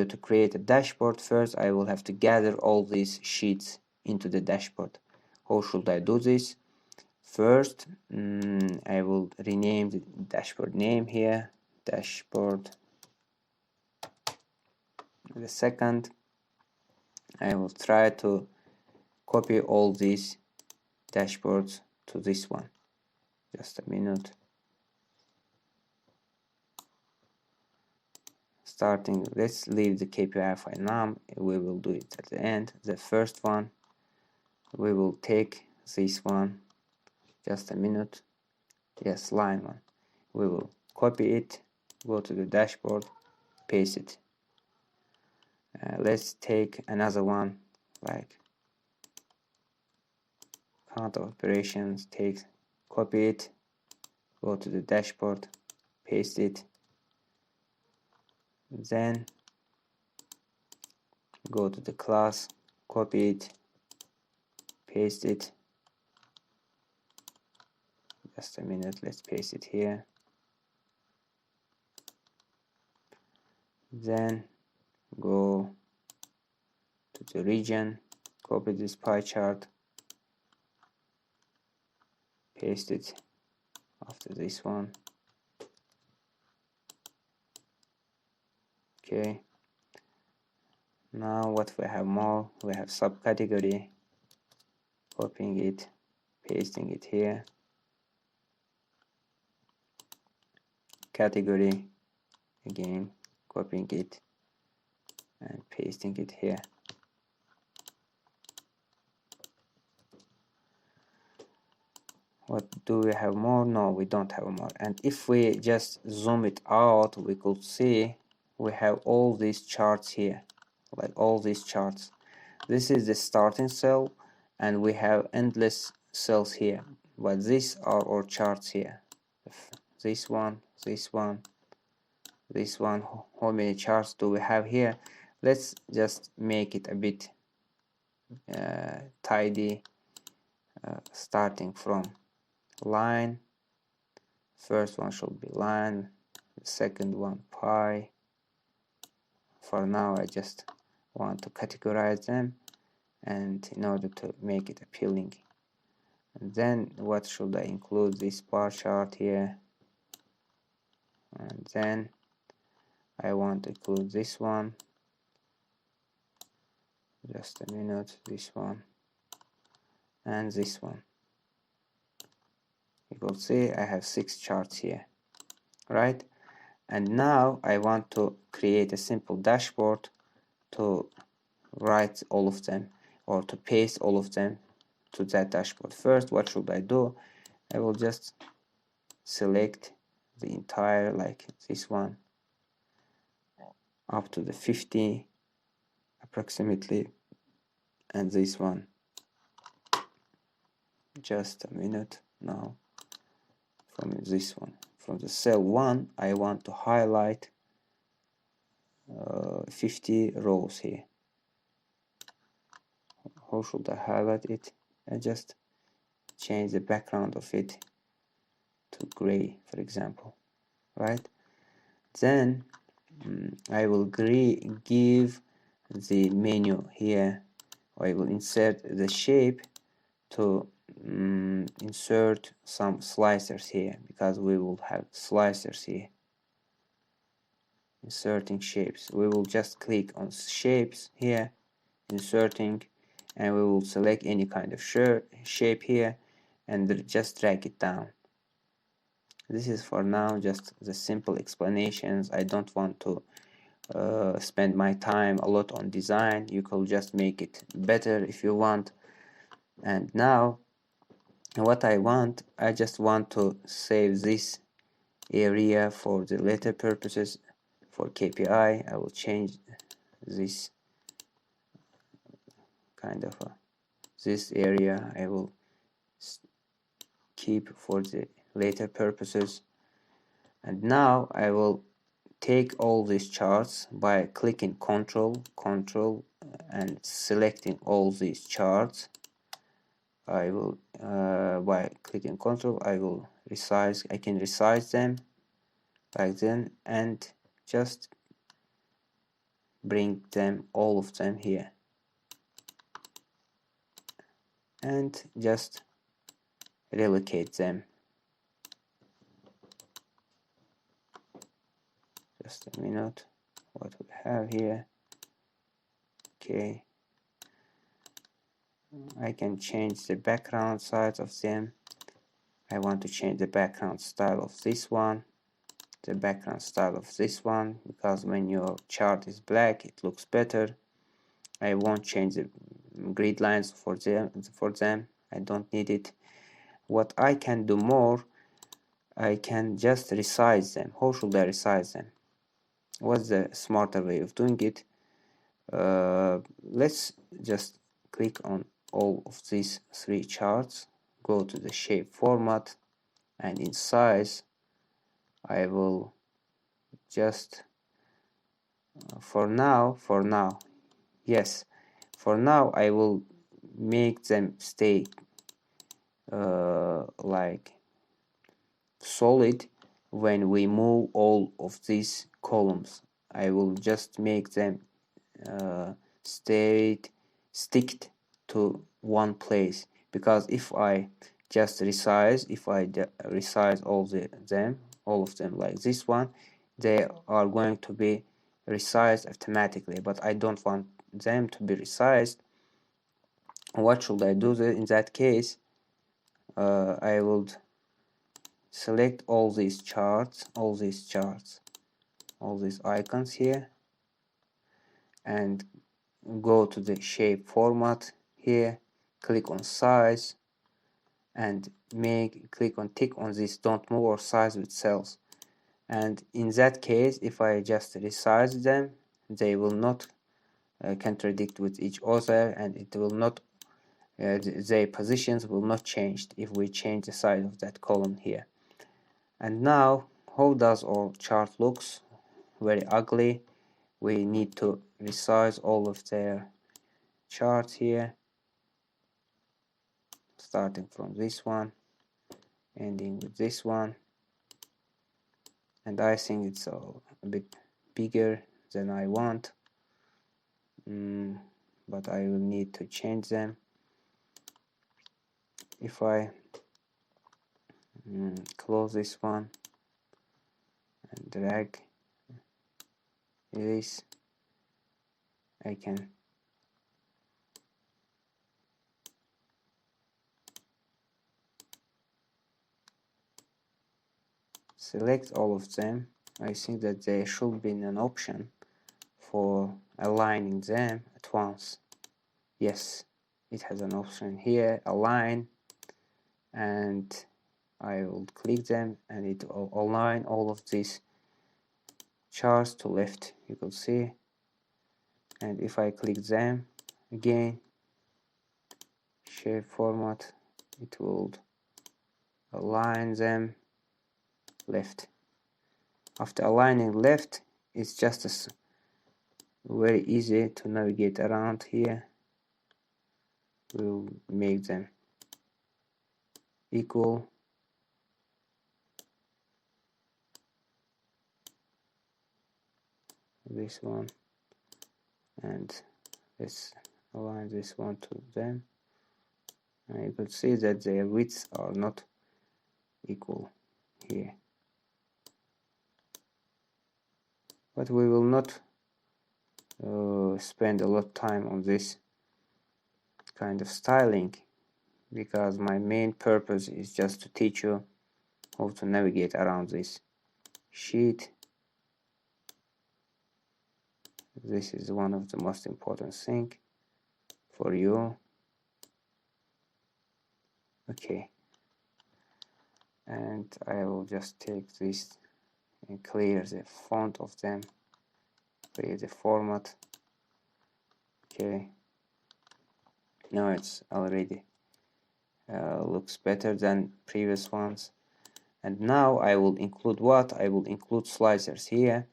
order to create a dashboard, first I will have to gather all these sheets into the dashboard. How should I do this? First, I will rename the dashboard name here, dashboard. The second, I will try to copy all these dashboards to this one. Just a minute. Starting, let's leave the KPI file now. We will do it at the end. The first one, we will take this one. Just a minute. Yes, line one. We will copy it, go to the dashboard, paste it. Let's take another one, like count of operations, copy it, go to the dashboard, paste it, then go to the class, copy it, paste it. Just a minute, let's paste it here. Then go to the region, copy this pie chart, paste it after this one. Okay, now what we have more, we have subcategory, copying it, pasting it here, category, again copying it and pasting it here. What do we have more? No, we don't have more. And if we just zoom it out, we could see we have all these charts here, like all these charts. This is the starting cell, and we have endless cells here, but these are our charts here. This one, this one, this one. How many charts do we have here? Let's just make it a bit tidy, starting from line. First one should be line, the second one pie. For now I just want to categorize them, and in order to make it appealing. And then what should I include? This bar chart here, and then I want to include this one. Just a minute, this one and this one. You will see I have 6 charts here, right? And now I want to create a simple dashboard to write all of them, or to paste all of them to that dashboard. First, what should I do? I will just select the entire, like this one, up to the 50 approximately, and this one. Just a minute now. From this one, from the cell 1, I want to highlight 50 rows here. How should I highlight it? I just change the background of it to gray, for example, right? Then I will give the menu here. I will insert the shape to insert some slicers here, because we will have slicers here. Inserting shapes, we will just click on shapes here, inserting, and we will select any kind of shape here and just drag it down. This is for now just the simple explanations. I don't want to spend my time a lot on design. You could just make it better if you want. And now what I want, I just want to save this area for the later purposes. For KPI, I will change this kind of this area I will keep for the later purposes. And now I will take all these charts by clicking Ctrl and selecting all these charts. I will by clicking Ctrl, I will resize. I can resize them like then, and just bring them, all of them here, and just relocate them. Just a minute, what we have here. Okay, I can change the background size of them. I want to change the background style of this one, the background style of this one, because when your chart is black it looks better. I won't change the grid lines for them. I don't need it. What I can do more, I can just resize them. How should I resize them? What's the smarter way of doing it? Let's just click on all of these three charts, go to the shape format, and in size I will just for now yes, for now I will make them stay like solid. When we move all of these columns, I will just make them stick to one place, because if I just resize, if I resize all of them like this one, they are going to be resized automatically, but I don't want them to be resized. What should I do in that case? I would select all these charts, all these icons here, and go to the shape format here, click on size, and click on tick on this don't move or size with cells. And in that case, if I just resize them, they will not contradict with each other, and it will not their positions will not change if we change the size of that column here. And now, how does our chart looks? Very ugly. We need to resize all of their charts here, starting from this one, ending with this one. And I think it's a bit bigger than I want, but I will need to change them. If I close this one and drag this, I can select all of them. I think that there should be an option for aligning them at once. Yes, it has an option here, align, and I will click them and it will align all of these charts to left, you can see. And if I click them again, shape format, it will align them left. After aligning left, it's just very easy to navigate around here. We'll make them equal. This one, and let's align this one to them. And you could see that their widths are not equal here. But we will not spend a lot of time on this kind of styling, because my main purpose is just to teach you how to navigate around this sheet. This is one of the most important things for you. Okay, and I will just take this and clear the font of them, clear the format. Okay, now it's already looks better than previous ones. And now I will include what? I will include slicers here.